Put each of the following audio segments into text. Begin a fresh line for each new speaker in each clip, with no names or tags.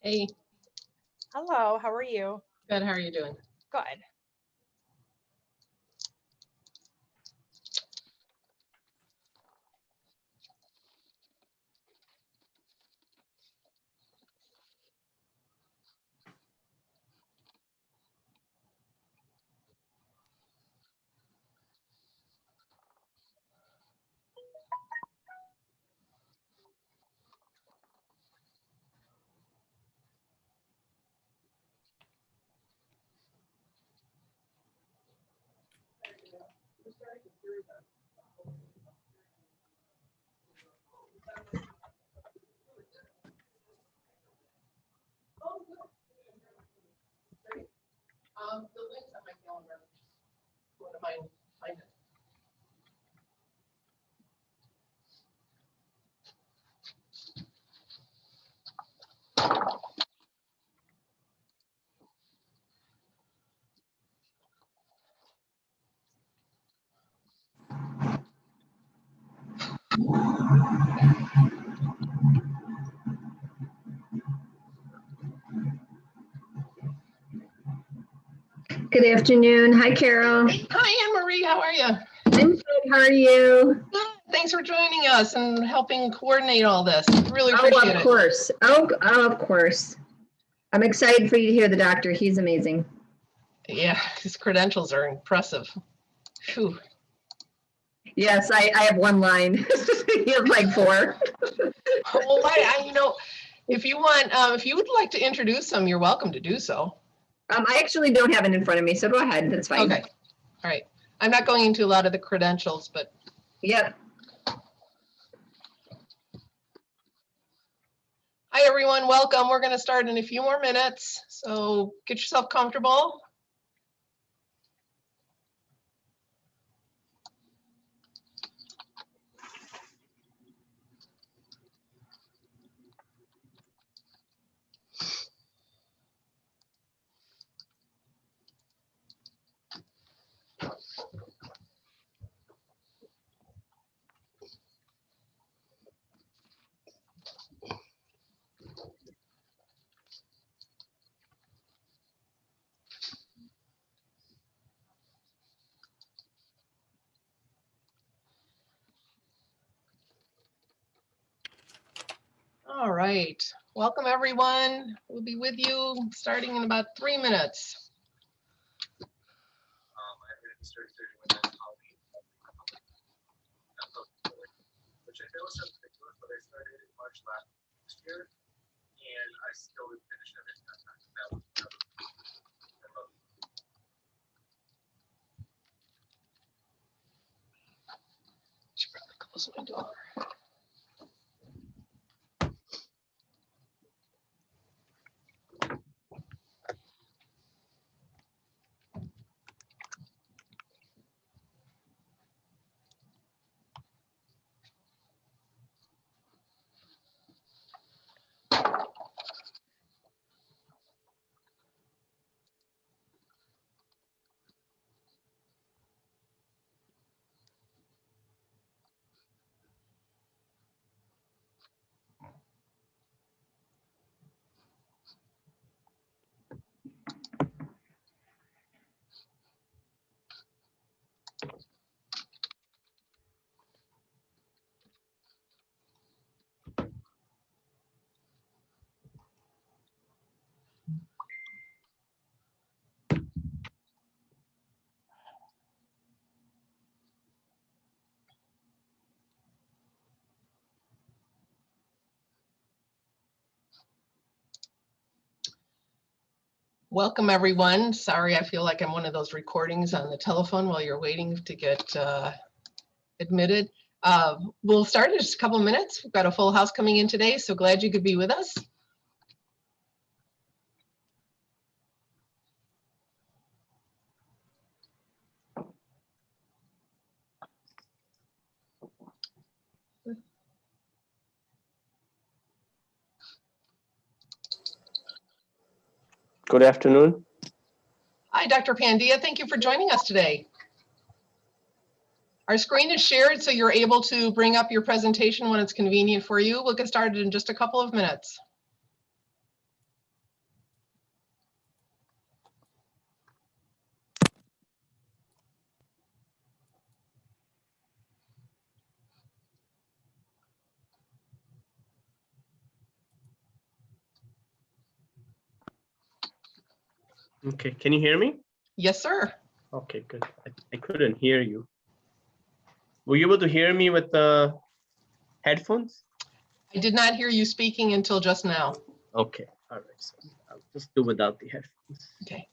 Hey,
Hello, how are you?
good. How are you doing?
Good.
The link's on my calendar. Go to mine, find it.
Good afternoon. Hi, Carol.
Hi, Anne Marie. How are you?
I'm good. How are you?
Good. Thanks for joining us and helping coordinate all this. Really appreciate
Of
it.
course. Oh, of course. I'm excited for you to hear the doctor. He's amazing.
Yeah, his credentials are impressive. Phew.
Yes, I have one line. He has like four.
Well, if you want, if you would like to introduce them, you're welcome to do so.
I actually don't have it in front of me, so go ahead. That's fine.
Okay. All right. I'm not going into a lot of the credentials, but
Yep.
hi, everyone. Welcome. We're going to start in a few more minutes, so get yourself comfortable. All right, welcome everyone. We'll be with you starting in about 3 minutes.
Which I feel is something ridiculous, but I started in March last year, and I still didn't finish everything that time.
Should probably close my door. Welcome everyone. Sorry, I feel like I'm one of those recordings on the telephone while you're waiting to get admitted. We'll start in just a couple of minutes. We've got a full house coming in today, so glad you could be with us.
Good afternoon.
Hi, Dr. Pandya. Thank you for joining us today. Our screen is shared, so you're able to bring up your presentation when it's convenient for you. We'll get started in just a couple of minutes.
Okay, can you hear me?
Yes, sir.
Okay, good. I couldn't hear you. Were you able to hear me with the headphones?
I did not hear you speaking until just now.
Okay, all right. So I'll just do without the headphones.
Okay.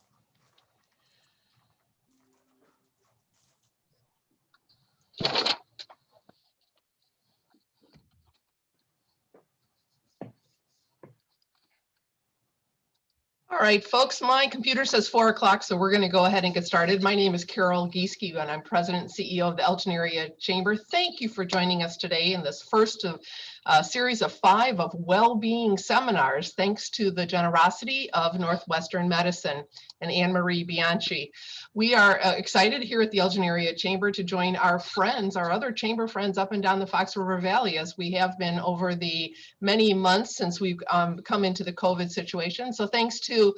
All right, folks, my computer says 4 o'clock, so we're going to go ahead and get started. My name is Carol Gieske, and I'm President and CEO of the Elgin Area Chamber. Thank you for joining us today in this first of a series of 5 of well-being seminars, thanks to the generosity of Northwestern Medicine and Anne-Marie Bianchi. We are excited here at the Elgin Area Chamber to join our friends, our other chamber friends up and down the Fox River Valley, as we have been over the many months since we've come into the COVID situation. So thanks to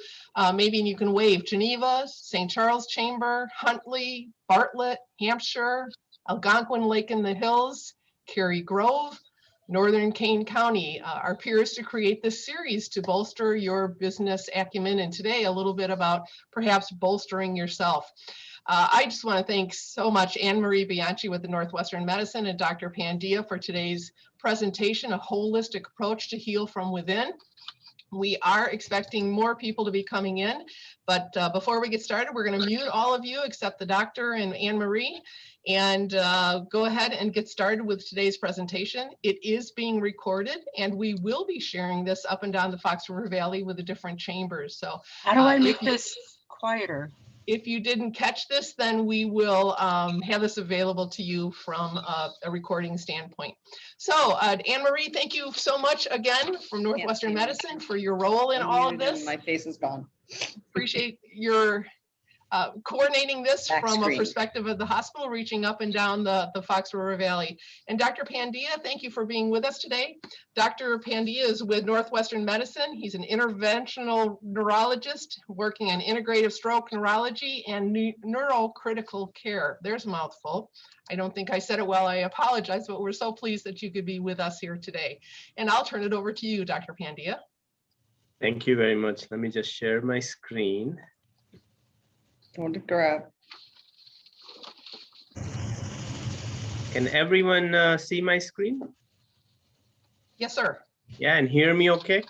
maybe you can wave Geneva, St. Charles Chamber, Huntley, Bartlett, Hampshire, Algonquin Lake in the Hills, Cary Grove, Northern Kane County, our peers to create this series to bolster your business acumen. And today a little bit about perhaps bolstering yourself. I just want to thank so much Anne-Marie Bianchi with the Northwestern Medicine and Dr. Pandya for today's presentation, a holistic approach to heal from within. We are expecting more people to be coming in, but before we get started, we're going to mute all of you except the doctor and Anne-Marie, and go ahead and get started with today's presentation. It is being recorded, and we will be sharing this up and down the Fox River Valley with the different chambers. So
How do I make this quieter?
if you didn't catch this, then we will have this available to you from a recording standpoint. So Anne-Marie, thank you so much again from Northwestern Medicine for your role in all of this.
My face is gone.
Appreciate your coordinating this
Back
from
screen.
a perspective of the hospital, reaching up and down the Fox River Valley. And Dr. Pandya, thank you for being with us today. Dr. Pandya is with Northwestern Medicine. He's an interventional neurologist working on integrative stroke neurology and neurocritical care. There's a mouthful. I don't think I said it well. I apologize, but we're so pleased that you could be with us here today. And I'll turn it over to you, Dr. Pandya.
Thank you very much. Let me just share my screen.
Don't grab.
Can everyone see my screen?
Yes, sir.
Yeah, and hear me okay?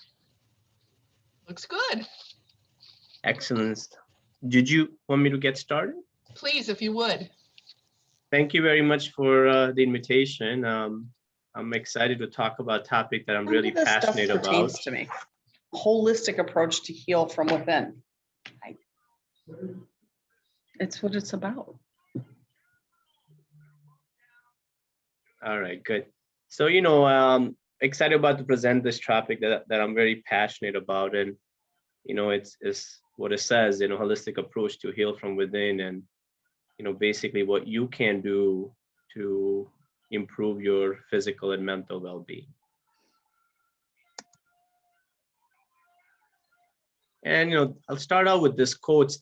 Looks good.
Excellent. Did you want me to get started?
Please, if you would.
Thank you very much for the invitation. I'm excited to talk about a topic that I'm really
None of this stuff
passionate about.
pertains to me. Holistic approach to heal from within. It's what it's about.
All right, good. So, excited about to present this topic that I'm very passionate about. And, it's what it says, holistic approach to heal from within, and, basically what you can do to improve your physical and mental well-being. And, I'll start out with this quotes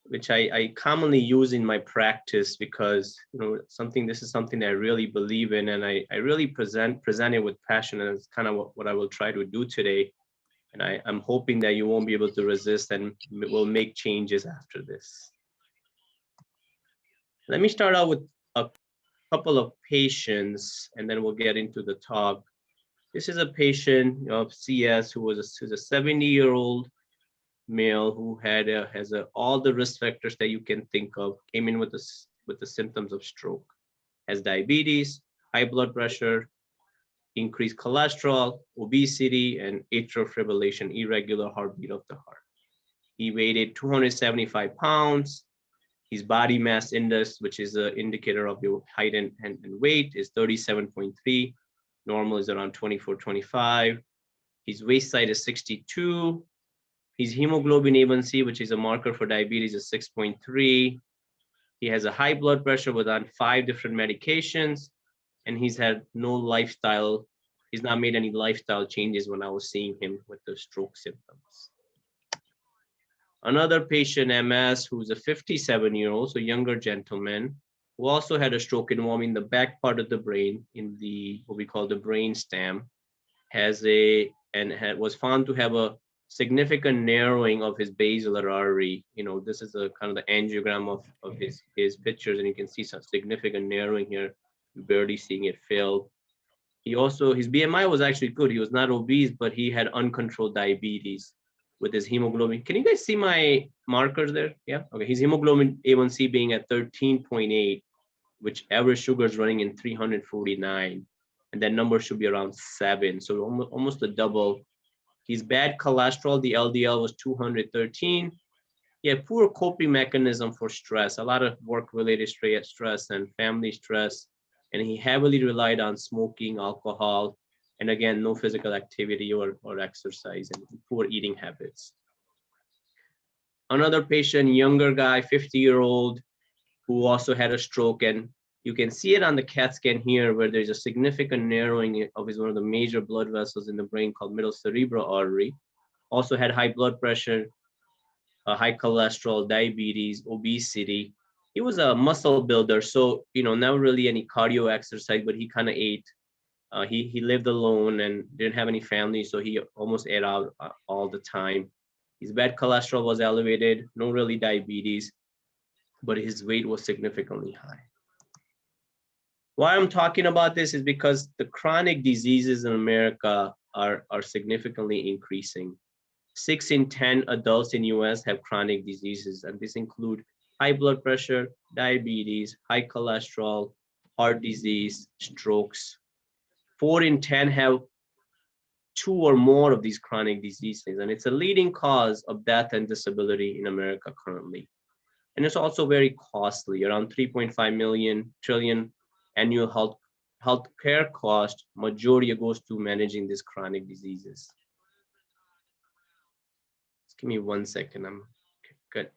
which I commonly use in my practice because, this is something that I really believe in, and I really present it with passion, and it's kind of what I will try to do today. And I'm hoping that you won't be able to resist and will make changes after this. Let me start out with a couple of patients, and then we'll get into the talk. This is a patient of CS who's a 70-year-old male who has all the risk factors that you can think of, came in with the symptoms of stroke, has diabetes, high blood pressure, increased cholesterol, obesity, and atrial fibrillation, irregular heartbeat of the heart. He weighed 275 pounds. His body mass index, which is an indicator of your height and weight, is 37.3. Normal is around 24, 25. His waist size is 62. His hemoglobin A1C, which is a marker for diabetes, is 6.3. He has a high blood pressure with on 5 different medications, and he's had no lifestyle. He's not made any lifestyle changes when I was seeing him with the stroke symptoms. Another patient, MS, who's a 57-year-old, so younger gentleman, who also had a stroke involving the back part of the brain in what we call the brain stem, was found to have a significant narrowing of his basilar artery. This is a kind of the angiogram of his pictures, and you can see some significant narrowing here. You're barely seeing it fill. His BMI was actually good. He was not obese, but he had uncontrolled diabetes with his hemoglobin. Can you guys see my markers there? Yeah, okay. His hemoglobin A1C being at 13.8, which average sugar is running in 349, and that number should be around 7, so almost a double. His bad cholesterol, the LDL was 213. He had poor coping mechanism for stress, a lot of work-related stress and family stress, and he heavily relied on smoking, alcohol, and again, no physical activity or exercise, and poor eating habits. Another patient, younger guy, 50-year-old, who also had a stroke, and you can see it on the CAT scan here, where there's a significant narrowing of one of the major blood vessels in the brain called middle cerebral artery. Also had high blood pressure, high cholesterol, diabetes, obesity. He was a muscle builder, so never really any cardio exercise, but he kind of ate. He lived alone and didn't have any family, so he almost ate out all the time. His bad cholesterol was elevated, no really diabetes, but his weight was significantly high. Why I'm talking about this is because the chronic diseases in America are significantly increasing. 6 in 10 adults in US have chronic diseases, and this include high blood pressure, diabetes, high cholesterol, heart disease, strokes. 4 in 10 have 2 or more of these chronic diseases, and it's a leading cause of death and disability in America currently. And it's also very costly, around 3.5 trillion annual health care cost. Majority goes to managing these chronic diseases. Just give me 1 second. I'm okay, good.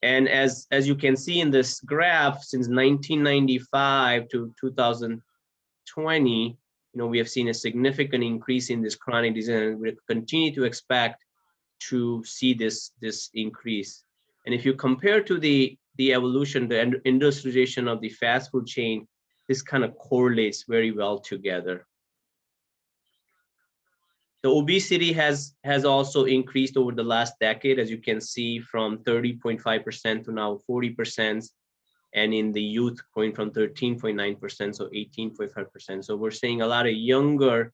And as you can see in this graph, since 1995 to 2020, we have seen a significant increase in this chronic disease, and we continue to expect to see this increase. And if you compare to the evolution, the industrialization of the fast food chain, this kind of correlates very well together. The obesity has also increased over the last decade, as you can see, from 30.5% to now 40%, and in the youth going from 13.9%, so 18.5%. So we're seeing a lot of younger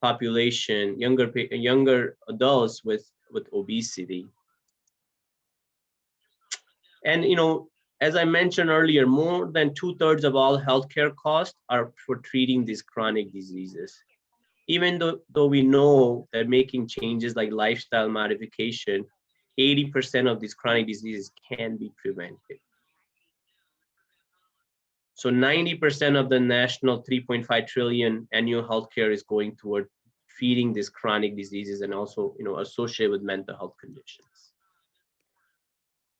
population, younger adults with obesity. And as I mentioned earlier, more than 2/3 of all healthcare costs are for treating these chronic diseases. Even though we know that making changes like lifestyle modification, 80% of these chronic diseases can be prevented. So 90% of the national 3.5 trillion annual healthcare is going toward treating these chronic diseases and also associated with mental health conditions.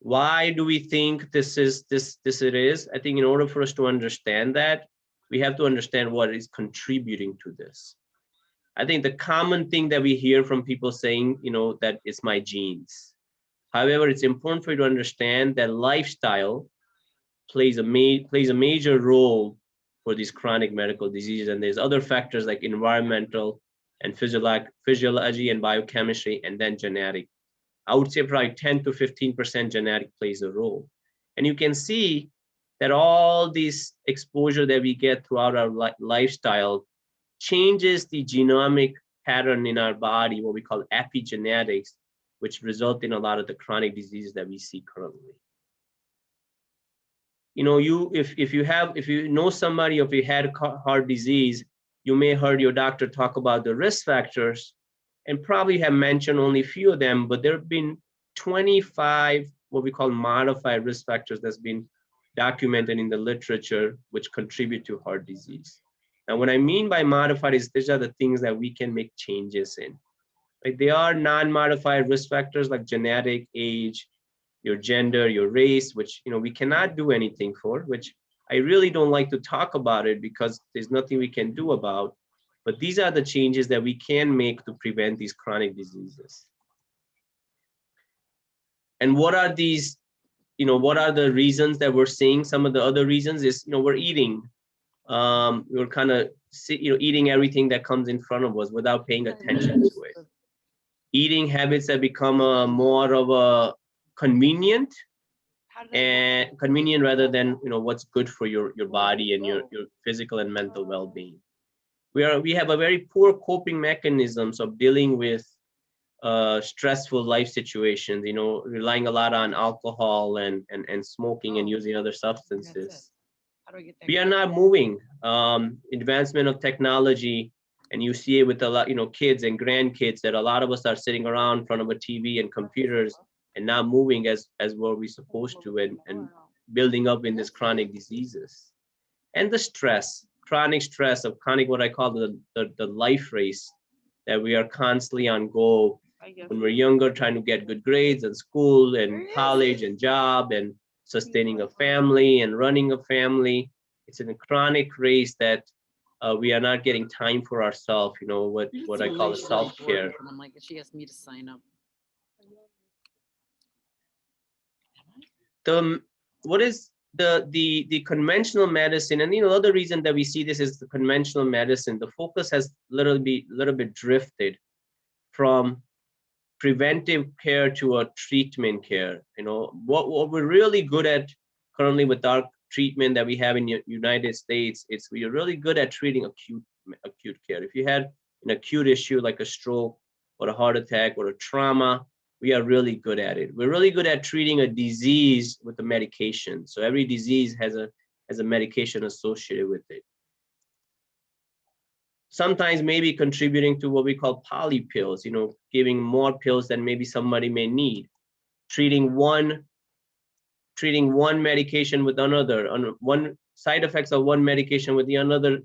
Why do we think this is? I think in order for us to understand that, we have to understand what is contributing to this. I think the common thing that we hear from people saying, that it's my genes. However, it's important for you to understand that lifestyle plays a major role for these chronic medical diseases, and there's other factors like environmental and physiology and biochemistry, and then genetic. I would say probably 10 to 15% genetic plays a role. And you can see that all these exposure that we get throughout our lifestyle changes the genomic pattern in our body, what we call epigenetics, which result in a lot of the chronic diseases that we see currently. If you know somebody, if you had heart disease, you may heard your doctor talk about the risk factors and probably have mentioned only a few of them, but there have been 25 what we call modified risk factors that's been documented in the literature which contribute to heart disease. Now, what I mean by modified is these are the things that we can make changes in. Like they are non-modified risk factors like genetic, age, your gender, your race, which we cannot do anything for, which I really don't like to talk about it because there's nothing we can do about. But these are the changes that we can make to prevent these chronic diseases. And what are these, what are the reasons that we're seeing? Some of the other reasons is, we're eating we were kind of eating everything that comes in front of us without paying attention to it. Eating habits that become more of a convenient rather than what's good for your body and your physical and mental well-being. We have a very poor coping mechanisms of dealing with stressful life situations, relying a lot on alcohol and smoking and using other substances. We are not moving. Advancement of technology, and you see it with a lot, kids and grandkids, that a lot of us are sitting around in front of a TV and computers and not moving as what we're supposed to, and building up in these chronic diseases. And the stress, chronic stress of what I call the life race, that we are constantly on go. When we're younger, trying to get good grades in school and college and job and sustaining a family and running a family. It's a chronic race that we are not getting time for ourselves, what I call self-care.
I'm like, she asked me to sign up.
What is the conventional medicine, and another reason that we see this is the conventional medicine, the focus has little bit drifted from preventive care to a treatment care. What we're really good at currently with our treatment that we have in the United States, we are really good at treating acute care. If you had an acute issue like a stroke or a heart attack or a trauma, we are really good at it. We're really good at treating a disease with a medication. So every disease has a medication associated with it. Sometimes maybe contributing to what we call poly pills, giving more pills than maybe somebody may need, treating one medication with another, one side effects of one medication with the another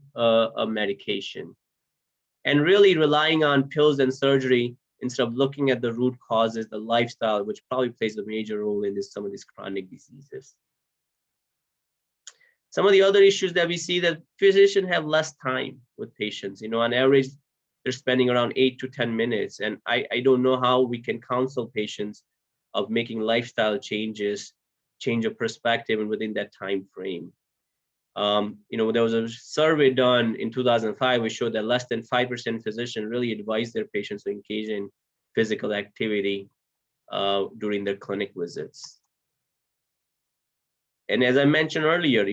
medication, and really relying on pills and surgery instead of looking at the root causes, the lifestyle, which probably plays a major role in some of these chronic diseases. Some of the other issues that we see, that physicians have less time with patients. On average, they're spending around 8 to 10 minutes. And I don't know how we can counsel patients of making lifestyle changes, change of perspective, and within that time frame. There was a survey done in 2005 which showed that less than 5% physicians really advise their patients to engage in physical activity during their clinic visits. And as I mentioned earlier,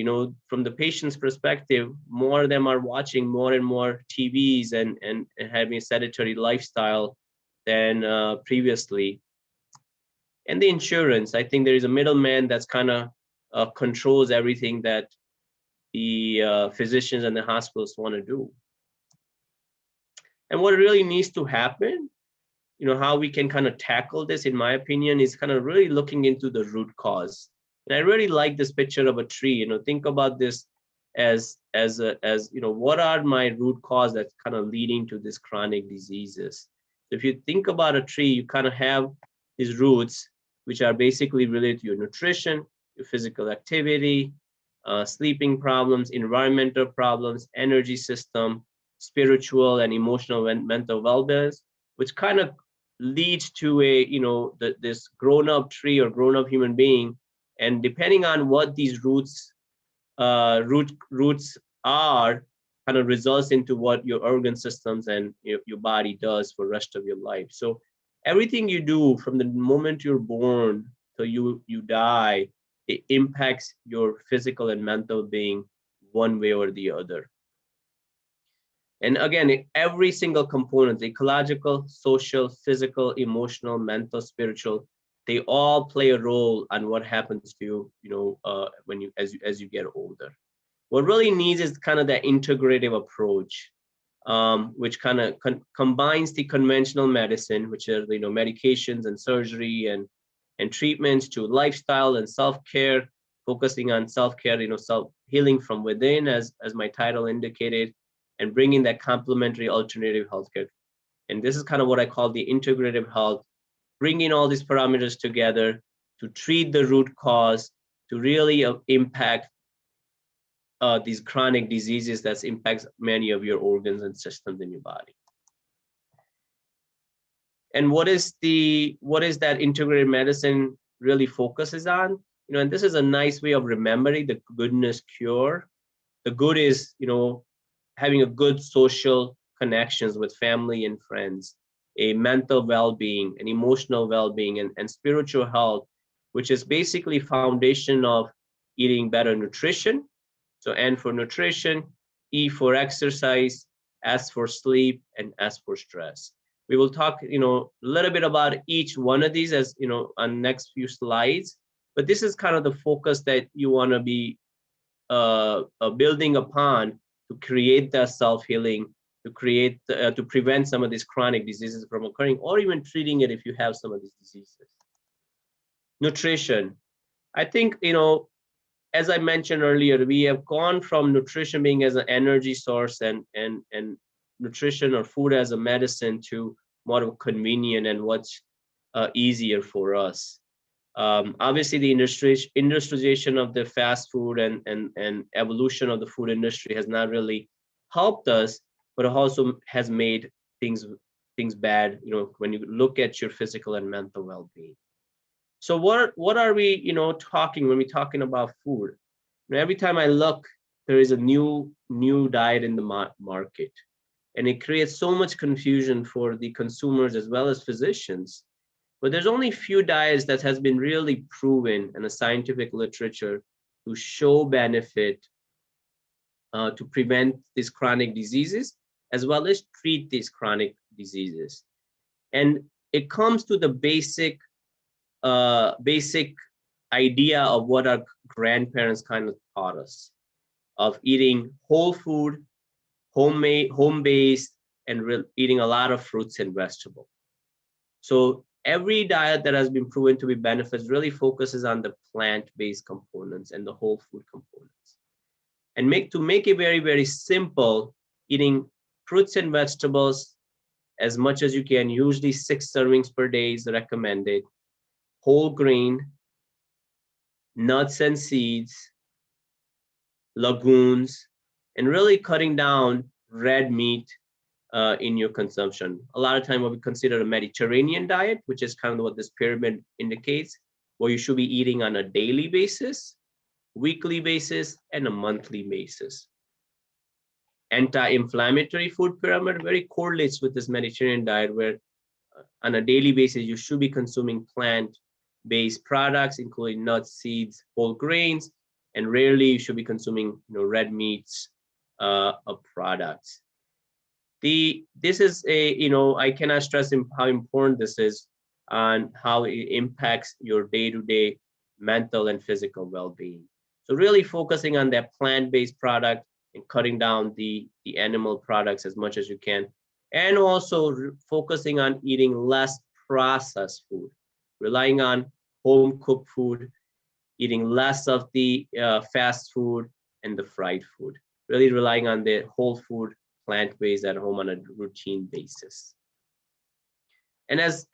from the patient's perspective, more of them are watching more and more TVs and having a sedentary lifestyle than previously. And the insurance, I think there is a middleman that's kind of controls everything that the physicians and the hospitals want to do. And what really needs to happen, how we can kind of tackle this, in my opinion, is kind of really looking into the root cause. And I really like this picture of a tree. Think about this as what are my root cause that's kind of leading to these chronic diseases. So if you think about a tree, you kind of have these roots, which are basically related to your nutrition, your physical activity, sleeping problems, environmental problems, energy system, spiritual and emotional and mental well-being, which kind of leads to this grown-up tree or grown-up human being. And depending on what these roots are, kind of results into what your organ systems and your body does for the rest of your life. So everything you do from the moment you're born till you die, it impacts your physical and mental being one way or the other. And again, every single component, ecological, social, physical, emotional, mental, spiritual, they all play a role on what happens to you, as you get older. What really needs is kind of that integrative approach, which kind of combines the conventional medicine, which are medications and surgery and treatments, to lifestyle and self-care, focusing on self-care, self-healing from within, as my title indicated, and bringing that complementary alternative healthcare. And this is kind of what I call the integrative health, bringing all these parameters together to treat the root cause, to really impact these chronic diseases that impacts many of your organs and systems in your body. And what is that integrated medicine really focuses on? And this is a nice way of remembering the goodness cure. the good is, having a good social connections with family and friends, a mental well-being, an emotional well-being, and spiritual health, which is basically foundation of eating better nutrition. So N for nutrition, E for exercise, S for sleep, and S for stress. We will talk, a little bit about each one of these as, on next few slides, but this is kind of the focus that you want to be building upon to create that self-healing, to prevent some of these chronic diseases from occurring, or even treating it if you have some of these diseases. Nutrition. I think, as I mentioned earlier, we have gone from nutrition being as an energy source and nutrition or food as a medicine to more of convenient and what's easier for us. Obviously, the industrialization of the fast food and evolution of the food industry has not really helped us, but it also has made things bad, when you look at your physical and mental well-being. So what are we, talking when we're talking about food? Every time I look, there is a new diet in the market, and it creates so much confusion for the consumers as well as physicians. But there's only few diets that has been really proven in the scientific literature to show benefit to prevent these chronic diseases as well as treat these chronic diseases. And it comes to the basic idea of what our grandparents kind of taught us, of eating whole food, homemade, home-based, and eating a lot of fruits and vegetables. So every diet that has been proven to be benefits really focuses on the plant-based components and the whole food components. And to make it very, very simple, eating fruits and vegetables as much as you can, usually 6 servings per day is recommended, whole grain, nuts and seeds, legumes, and really cutting down red meat in your consumption. A lot of time what we consider a Mediterranean diet, which is kind of what this pyramid indicates, where you should be eating on a daily basis, weekly basis, and a monthly basis. Anti-inflammatory food pyramid very correlates with this Mediterranean diet, where on a daily basis, you should be consuming plant-based products, including nuts, seeds, whole grains, and rarely you should be consuming, red meats of products. This is I cannot stress how important this is on how it impacts your day-to-day mental and physical well-being. So really focusing on that plant-based product and cutting down the animal products as much as you can. And also focusing on eating less processed food, relying on home-cooked food, eating less of the fast food and the fried food, really relying on the whole food, plant-based at home on a routine basis. And as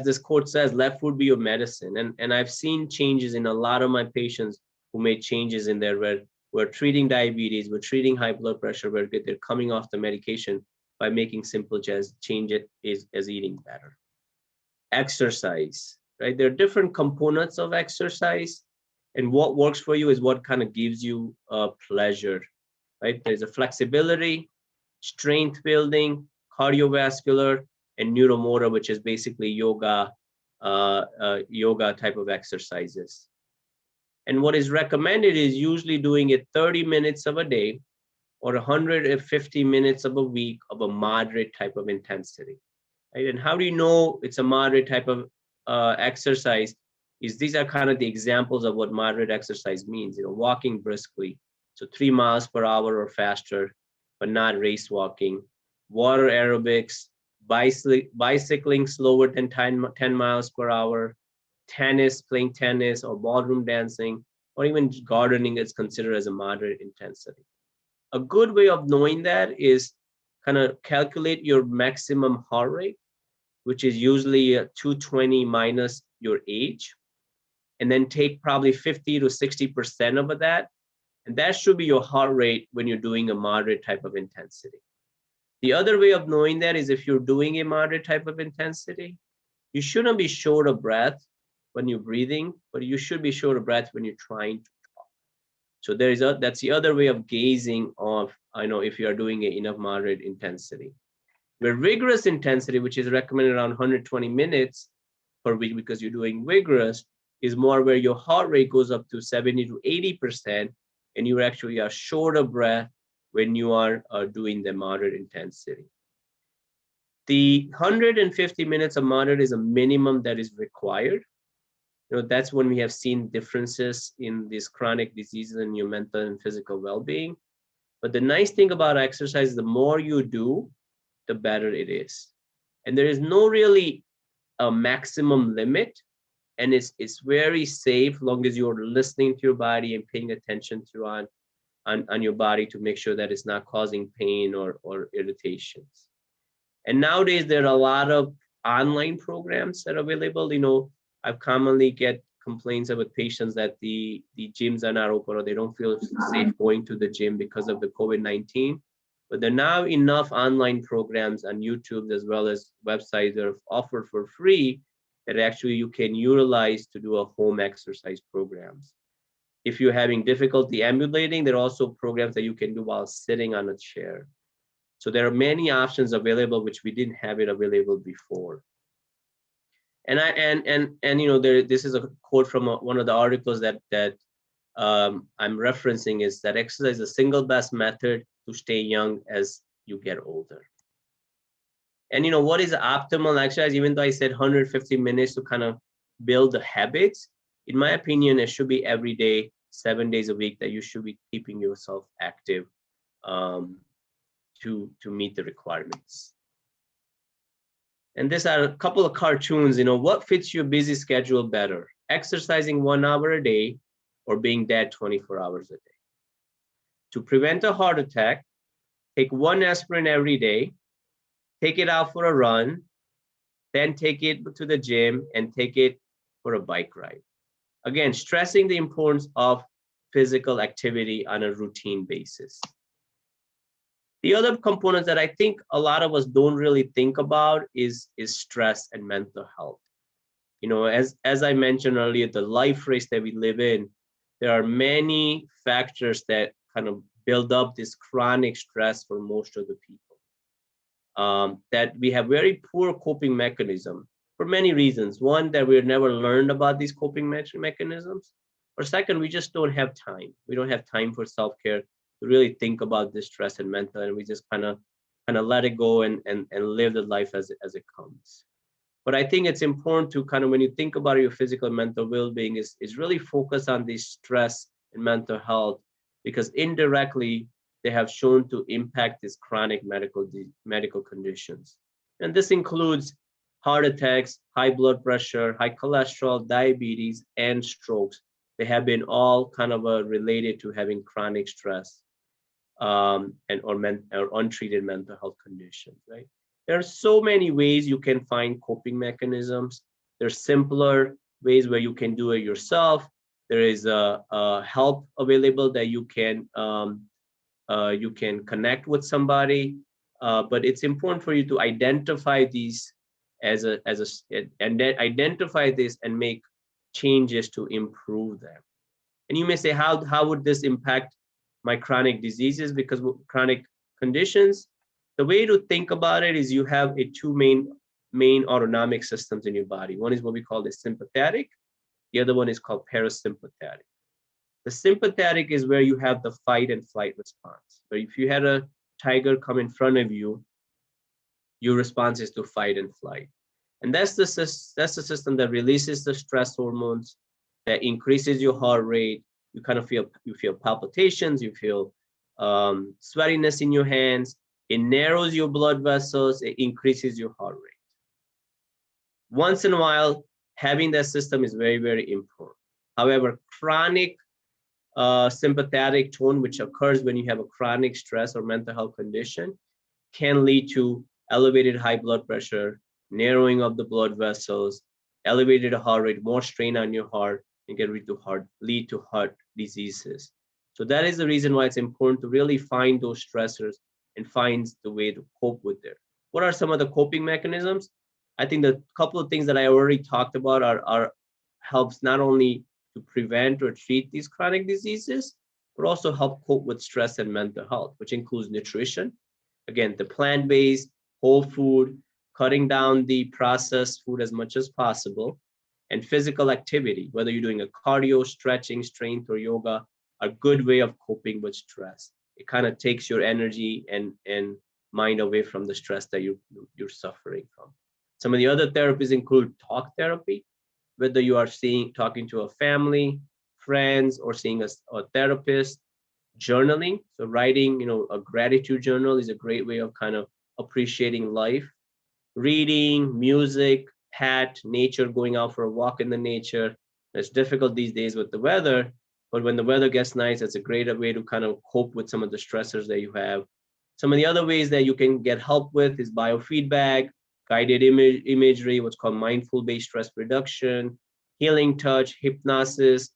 this quote says, let food be your medicine. And I've seen changes in a lot of my patients who made changes in there where we're treating diabetes, we're treating high blood pressure, where they're coming off the medication by making simple changes as eating better. Exercise, right? There are different components of exercise, and what works for you is what kind of gives you pleasure, right? There's a flexibility, strength building, cardiovascular, and neuromotor, which is basically yoga type of exercises. And what is recommended is usually doing it 30 minutes of a day or 150 minutes of a week of a moderate type of intensity. Right? And how do you know it's a moderate type of exercise? These are kind of the examples of what moderate exercise means. Walking briskly, so 3 miles per hour or faster, but not race walking. Water aerobics, bicycling slower than 10 miles per hour, tennis, playing tennis, or ballroom dancing, or even gardening is considered as a moderate intensity. A good way of knowing that is kind of calculate your maximum heart rate, which is usually 220 minus your age, and then take probably 50 to 60% of that. And that should be your heart rate when you're doing a moderate type of intensity. The other way of knowing that is if you're doing a moderate type of intensity, you shouldn't be short of breath when you're breathing, but you should be short of breath when you're trying to talk. So that's the other way of gauging of, I know if you are doing it enough moderate intensity. Where rigorous intensity, which is recommended around 120 minutes per week because you're doing vigorous, is more where your heart rate goes up to 70 to 80%, and you actually are short of breath when you are doing the moderate intensity. The 150 minutes of moderate is a minimum that is required. That's when we have seen differences in these chronic diseases in your mental and physical well-being. But the nice thing about exercise, the more you do, the better it is. And there is no really a maximum limit, and it's very safe long as you're listening to your body and paying attention to on your body to make sure that it's not causing pain or irritations. And nowadays there are a lot of online programs that are available. I've commonly get complaints about patients that the gyms are not open or they don't feel safe going to the gym because of the COVID-19. But there are now enough online programs on YouTube as well as websites that are offered for free that actually you can utilize to do a home exercise programs. If you're having difficulty ambulating, there are also programs that you can do while sitting on a chair. So there are many options available which we didn't have it available before. And this is a quote from one of the articles that I'm referencing, is that exercise is the single best method to stay young as you get older. And what is optimal exercise? Even though I said 150 minutes to kind of build the habits, in my opinion, it should be every day, 7 days a week, that you should be keeping yourself active to meet the requirements. And these are a couple of cartoons. What fits your busy schedule better? Exercising 1 hour a day or being dead 24 hours a day? To prevent a heart attack, take 1 aspirin every day, take it out for a run, then take it to the gym and take it for a bike ride. Again, stressing the importance of physical activity on a routine basis. The other components that I think a lot of us don't really think about is stress and mental health. As I mentioned earlier, the life race that we live in, there are many factors that kind of build up this chronic stress for most of the people. That we have very poor coping mechanism for many reasons. One, that we've never learned about these coping mechanisms. Or second, we just don't have time. We don't have time for self-care to really think about this stress and mental, and we just kind of let it go and live the life as it comes. But I think it's important to kind of, when you think about your physical and mental well-being, is really focus on this stress and mental health, because indirectly they have shown to impact these chronic medical conditions. And this includes heart attacks, high blood pressure, high cholesterol, diabetes, and strokes. They have been all kind of related to having chronic stress or untreated mental health conditions, right? There are so many ways you can find coping mechanisms. There's simpler ways where you can do it yourself. There is help available that you can connect with somebody, but it's important for you to identify these and then identify this and make changes to improve them. And you may say, how would this impact my chronic diseases? Because chronic conditions, the way to think about it is you have two main autonomic systems in your body. One is what we call the sympathetic. The other one is called parasympathetic. The sympathetic is where you have the fight and flight response. So if you had a tiger come in front of you, your response is to fight and flight. And that's the system that releases the stress hormones, that increases your heart rate. You kind of feel palpitations, you feel sweatiness in your hands. It narrows your blood vessels, it increases your heart rate. Once in a while, having that system is very, very important. However, chronic sympathetic tone, which occurs when you have a chronic stress or mental health condition, can lead to elevated high blood pressure, narrowing of the blood vessels, elevated heart rate, more strain on your heart, and can lead to heart diseases. So that is the reason why it's important to really find those stressors and find the way to cope with it. What are some of the coping mechanisms? I think the couple of things that I already talked about are helps not only to prevent or treat these chronic diseases, but also help cope with stress and mental health, which includes nutrition. Again, the plant-based, whole food, cutting down the processed food as much as possible, and physical activity, whether you're doing a cardio, stretching, strength, or yoga, are a good way of coping with stress. It kind of takes your energy and mind away from the stress that you're suffering from. Some of the other therapies include talk therapy, whether you are talking to a family, friends, or seeing a therapist. Journaling, so writing, a gratitude journal is a great way of kind of appreciating life. Reading, music, nature, going out for a walk in the nature. It's difficult these days with the weather, but when the weather gets nice, it's a great way to kind of cope with some of the stressors that you have. Some of the other ways that you can get help with is biofeedback, guided imagery, what's called mindful-based stress reduction, healing touch, hypnosis,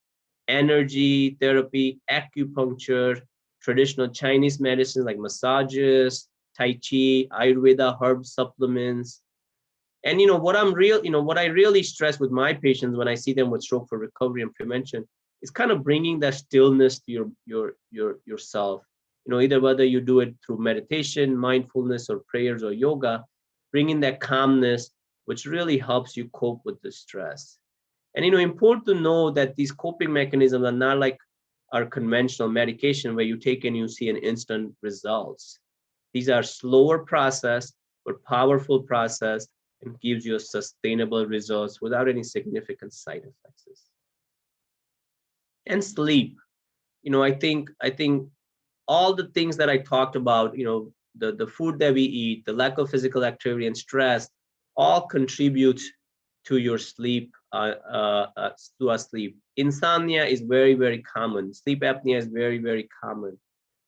energy therapy, acupuncture, traditional Chinese medicine like massages, Tai Chi, Ayurveda, herb supplements. And what I really stress with my patients when I see them with stroke for recovery and prevention is kind of bringing that stillness to yourself. Either whether you do it through meditation, mindfulness, or prayers or yoga, bringing that calmness, which really helps you cope with the stress. And important to know that these coping mechanisms are not like our conventional medication where you take and you see an instant results. These are slower process, but powerful process, and gives you a sustainable results without any significant side effects. And sleep. I think all the things that I talked about, the food that we eat, the lack of physical activity and stress, all contribute to your sleep, to our sleep. Insomnia is very, very common. Sleep apnea is very, very common.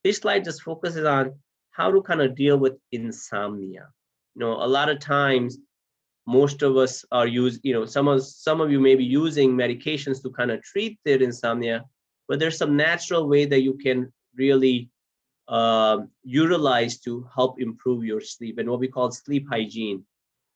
This slide just focuses on how to kind of deal with insomnia. A lot of times, most of us are some of you may be using medications to kind of treat their insomnia, but there's some natural way that you can really utilize to help improve your sleep, and what we call sleep hygiene.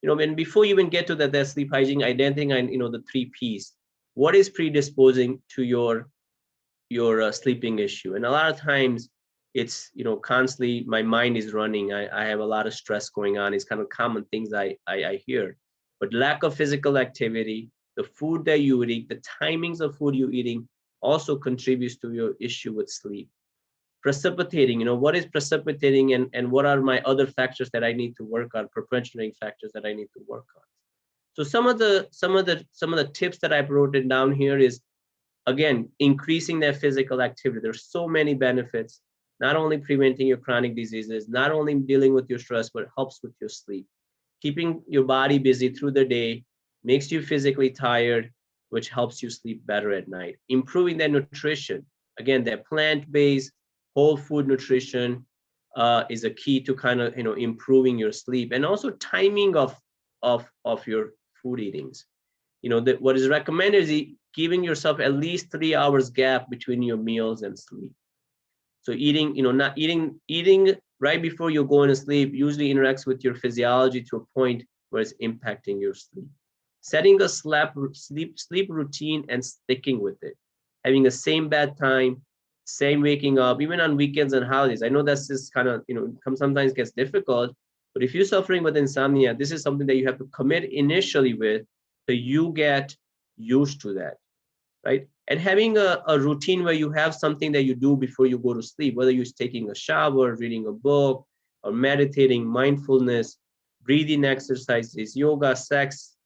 And before you even get to that sleep hygiene, identifying, the 3 Ps. What is predisposing to your sleeping issue? And a lot of times it's, constantly my mind is running. I have a lot of stress going on. It's kind of common things I hear. But lack of physical activity, the food that you eat, the timings of food you're eating also contributes to your issue with sleep. Precipitating, what is precipitating, and what are my other factors that I need to work on, perpetuating factors that I need to work on. So some of the tips that I've written down here is, again, increasing their physical activity. There's so many benefits, not only preventing your chronic diseases, not only dealing with your stress, but it helps with your sleep. Keeping your body busy through the day makes you physically tired, which helps you sleep better at night. Improving their nutrition. Again, their plant-based, whole food nutrition is a key to kind of, improving your sleep, and also timing of your food eatings. What is recommended is giving yourself at least 3 hours gap between your meals and sleep. So eating, not eating right before you're going to sleep usually interacts with your physiology to a point where it's impacting your sleep. Setting a sleep routine and sticking with it. Having the same bedtime, same waking up, even on weekends and holidays. I know that's just kind of, sometimes gets difficult, but if you're suffering with insomnia, this is something that you have to commit initially with, so you get used to that, right? And having a routine where you have something that you do before you go to sleep, whether you're taking a shower, reading a book, or meditating, mindfulness, breathing exercises, yoga, sex,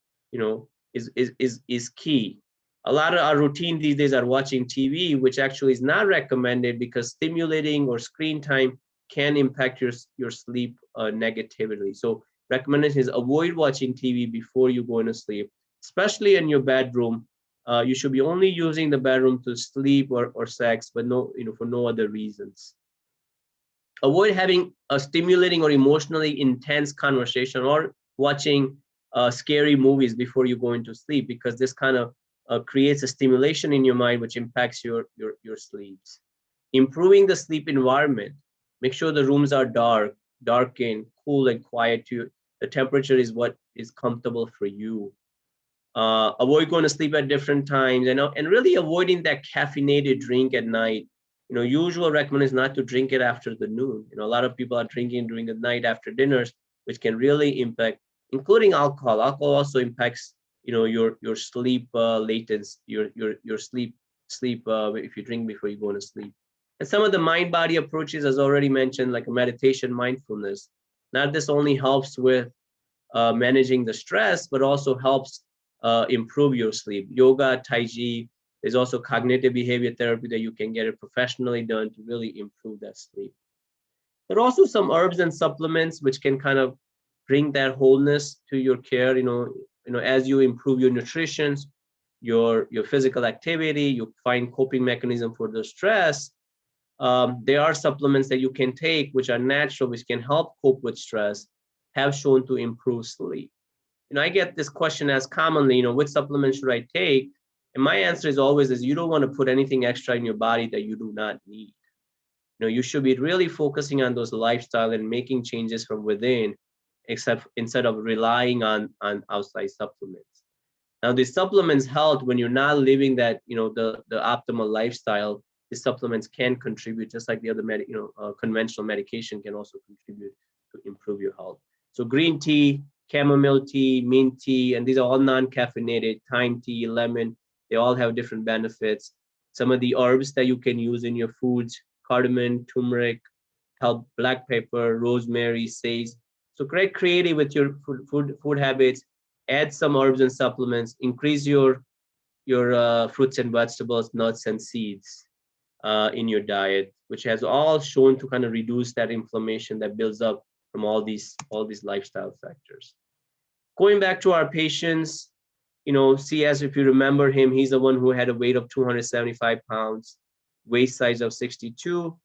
is key. A lot of our routine these days are watching TV, which actually is not recommended because stimulating or screen time can impact your sleep negatively. So recommendation is avoid watching TV before you go into sleep, especially in your bedroom. You should be only using the bedroom to sleep or sex, but for no other reasons. Avoid having a stimulating or emotionally intense conversation or watching scary movies before you go into sleep, because this kind of creates a stimulation in your mind, which impacts your sleeps. Improving the sleep environment. Make sure the rooms are darkened, cool, and quiet. The temperature is what is comfortable for you. Avoid going to sleep at different times, and really avoiding that caffeinated drink at night. Usual recommend is not to drink it after the noon. A lot of people are drinking during the night after dinners, which can really impact, including alcohol. Alcohol also impacts, your sleep latency, your sleep if you drink before you go to sleep. And some of the mind-body approaches, as already mentioned, like a meditation, mindfulness. Now, this only helps with managing the stress, but also helps improve your sleep. Yoga, Tai Chi, there's also cognitive behavior therapy that you can get it professionally done to really improve that sleep. There are also some herbs and supplements which can kind of bring that wholeness to your care. As you improve your nutrition, your physical activity, you find coping mechanism for the stress. There are supplements that you can take which are natural, which can help cope with stress, have shown to improve sleep. I get this question as commonly, which supplement should I take? And my answer is always you don't want to put anything extra in your body that you do not need. You should be really focusing on those lifestyle and making changes from within, instead of relying on outside supplements. Now, the supplements help when you're not living that, the optimal lifestyle. The supplements can contribute, just like the other conventional medication can also contribute to improve your health. So green tea, chamomile tea, mint tea, and these are all non-caffeinated, thyme tea, lemon, they all have different benefits. Some of the herbs that you can use in your foods, cardamom, turmeric, black pepper, rosemary, sage. So get creative with your food habits, add some herbs and supplements, increase your fruits and vegetables, nuts and seeds in your diet, which has all shown to kind of reduce that inflammation that builds up from all these lifestyle factors. Going back to our patients, CS, if you remember him, he's the one who had a weight of 275 pounds, waist size of 62.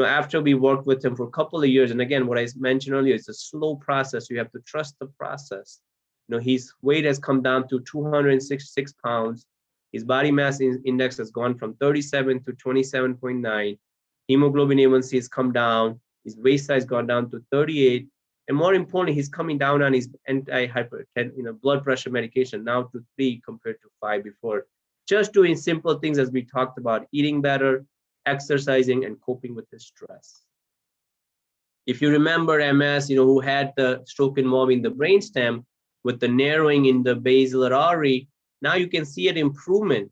After we worked with him for a couple of years, and again, what I mentioned earlier, it's a slow process. You have to trust the process. His weight has come down to 266 pounds. His body mass index has gone from 37 to 27.9. Hemoglobin A1C has come down. His waist size gone down to 38. And more importantly, he's coming down on his anti-hypertension, blood pressure medication now to 3 compared to 5 before. Just doing simple things as we talked about, eating better, exercising, and coping with his stress. If you remember MS, who had the stroke involving the brainstem with the narrowing in the basilar artery, now you can see an improvement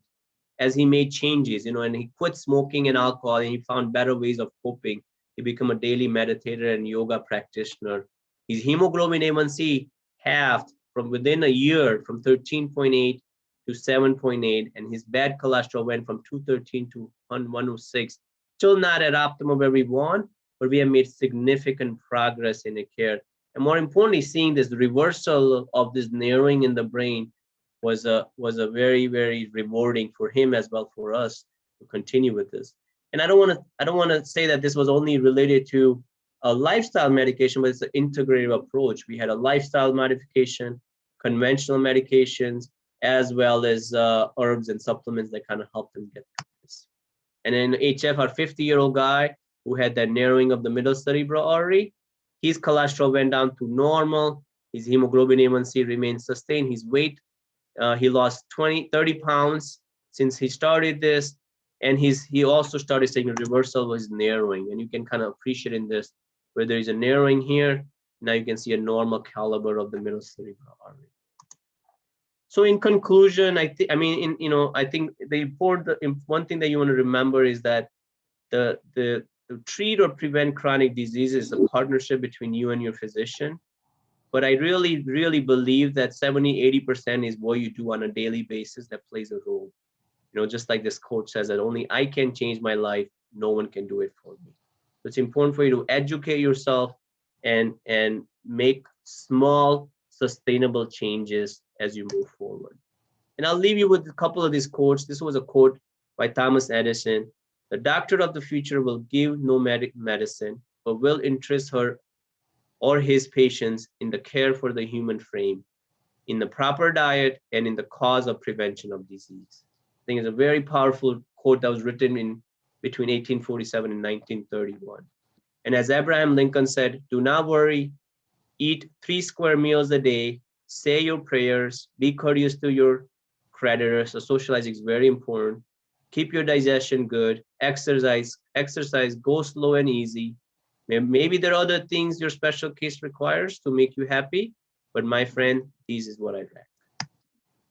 as he made changes, and he quit smoking and alcohol, and he found better ways of coping. He became a daily meditator and yoga practitioner. His hemoglobin A1C halved from within a year, from 13.8 to 7.8, and his bad cholesterol went from 213 to 106. Still not at optimal where we want, but we have made significant progress in the care. And more importantly, seeing this reversal of this narrowing in the brain was a very, very rewarding for him as well for us to continue with this. And I don't want to say that this was only related to a lifestyle medication, but it's an integrative approach. We had a lifestyle modification, conventional medications, as well as herbs and supplements that kind of helped him get through this. And then HF, our 50-year-old guy who had that narrowing of the middle cerebral artery, his cholesterol went down to normal. His hemoglobin A1C remained sustained. His weight, he lost 30 pounds since he started this. And he also started seeing a reversal of his narrowing. And you can kind of appreciate in this, where there is a narrowing here, now you can see a normal caliber of the middle cerebral artery. So in conclusion, I think the important one thing that you want to remember is that the to treat or prevent chronic disease is a partnership between you and your physician. But I really, really believe that 70–80% is what you do on a daily basis that plays a role. Just like this quote says that only I can change my life, no one can do it for me. So it's important for you to educate yourself and make small, sustainable changes as you move forward. And I'll leave you with a couple of these quotes. This was a quote by Thomas Edison. The doctor of the future will give no medicine, but will interest her or his patients in the care for the human frame, in the proper diet, and in the cause of prevention of disease. I think it's a very powerful quote that was written in between 1847 and 1931. And as Abraham Lincoln said, do not worry, eat 3 square meals a day, say your prayers, be courteous to your creditors. So socializing is very important. keep your digestion good, exercise, go slow and easy. Maybe there are other things your special case requires to make you happy, but my friend, this is what I'd recommend.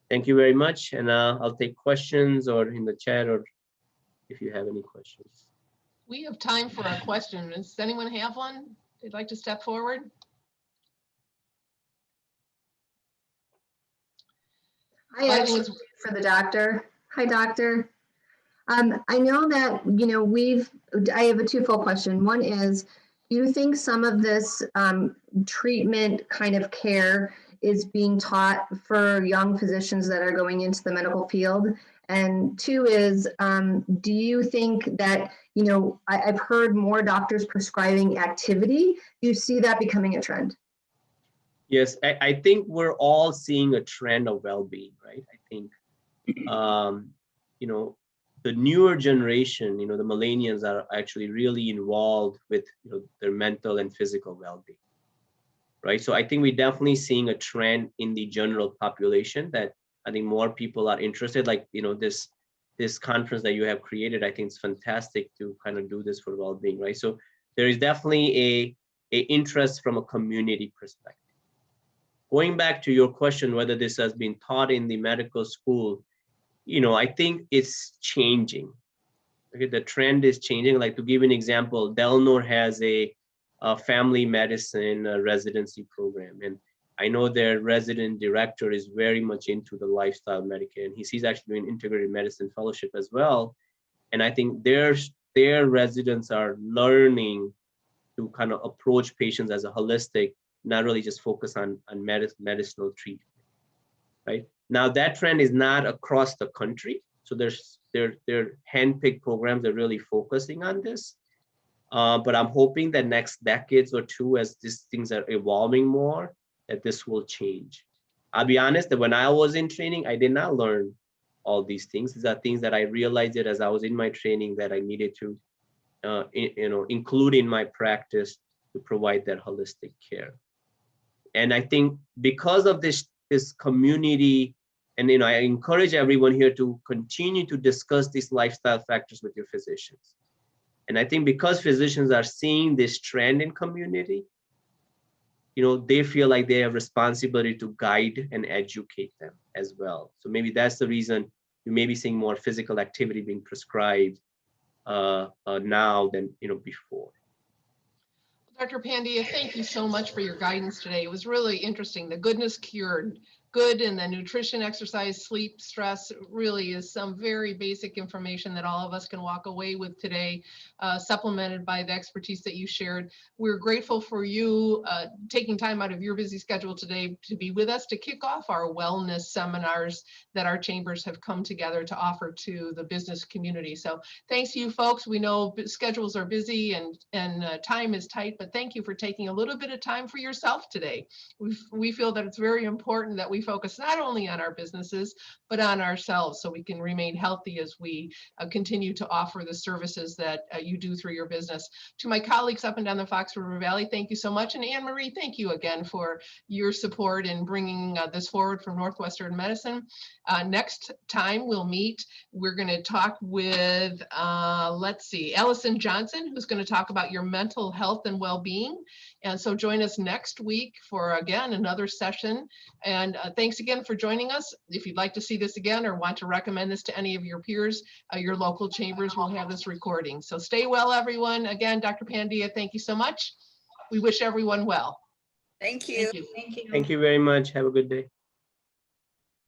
Thank you very much, and I'll take questions or in the chat or if you have any questions.
We have time for a question. Does anyone have one they'd like to step forward?
I actually, for the doctor. Hi, doctor. I know that, you know, I have a twofold question. One is, do you think some of this treatment kind of care is being taught for young physicians that are going into the medical field? And two is, do you think that, you know, I've heard more doctors prescribing activity. Do you see that becoming a trend?
Yes, I think we're all seeing a trend of well-being, right? I think, you know, the newer generation, you know, the millennials are actually really involved with, you know, their mental and physical well-being, right? So I think we're definitely seeing a trend in the general population that I think more people are interested. Like, you know, this conference that you have created, I think it's fantastic to kind of do this for well-being, right? So there is definitely a interest from a community perspective. Going back to your question, whether this has been taught in the medical school, you know, I think it's changing. Okay, the trend is changing. Like, to give an example, Delnor has a family medicine residency program, and I know their resident director is very much into the lifestyle medicine, and he's actually doing integrative medicine fellowship as well. And I think their residents are learning to kind of approach patients as a holistic, not really just focus on medicinal treatment, right? Now that trend is not across the country. So they're hand-picked programs that are really focusing on this. But I'm hoping that next decades or two, as these things are evolving more, that this will change. I'll be honest that when I was in training, I did not learn all these things. These are things that I realized it as I was in my training that I needed to you know, include in my practice to provide that holistic care. And I think because of this community, and you know, I encourage everyone here to continue to discuss these lifestyle factors with your physicians. And I think because physicians are seeing this trend in community, you know, they feel like they have responsibility to guide and educate them as well. So maybe that's the reason you may be seeing more physical activity being prescribed now than, you know, before.
Dr. Pandya, thank you so much for your guidance today. It was really interesting. The goodness cured good, and the nutrition, exercise, sleep, stress really is some very basic information that all of us can walk away with today, supplemented by the expertise that you shared. We're grateful for you taking time out of your busy schedule today to be with us to kick off our wellness seminars that our chambers have come together to offer to the business community. So thanks to you folks. We know schedules are busy and time is tight, but thank you for taking a little bit of time for yourself today. We feel that it's very important that we focus not only on our businesses, but on ourselves so we can remain healthy as we continue to offer the services that you do through your business. To my colleagues up and down the Fox River Valley, thank you so much. And Anne Marie, thank you again for your support in bringing this forward for Northwestern Medicine. Next time we'll meet, we're going to talk with, let's see, Allison Johnson, who's going to talk about your mental health and well-being. And so join us next week for, again, another session. And thanks again for joining us. If you'd like to see this again or want to recommend this to any of your peers, your local chambers will have this recording. So stay well, everyone. Again, Dr. Pandya, thank you so much. We wish everyone well.
Thank you.
Thank you.
Thank you very much. Have a good day.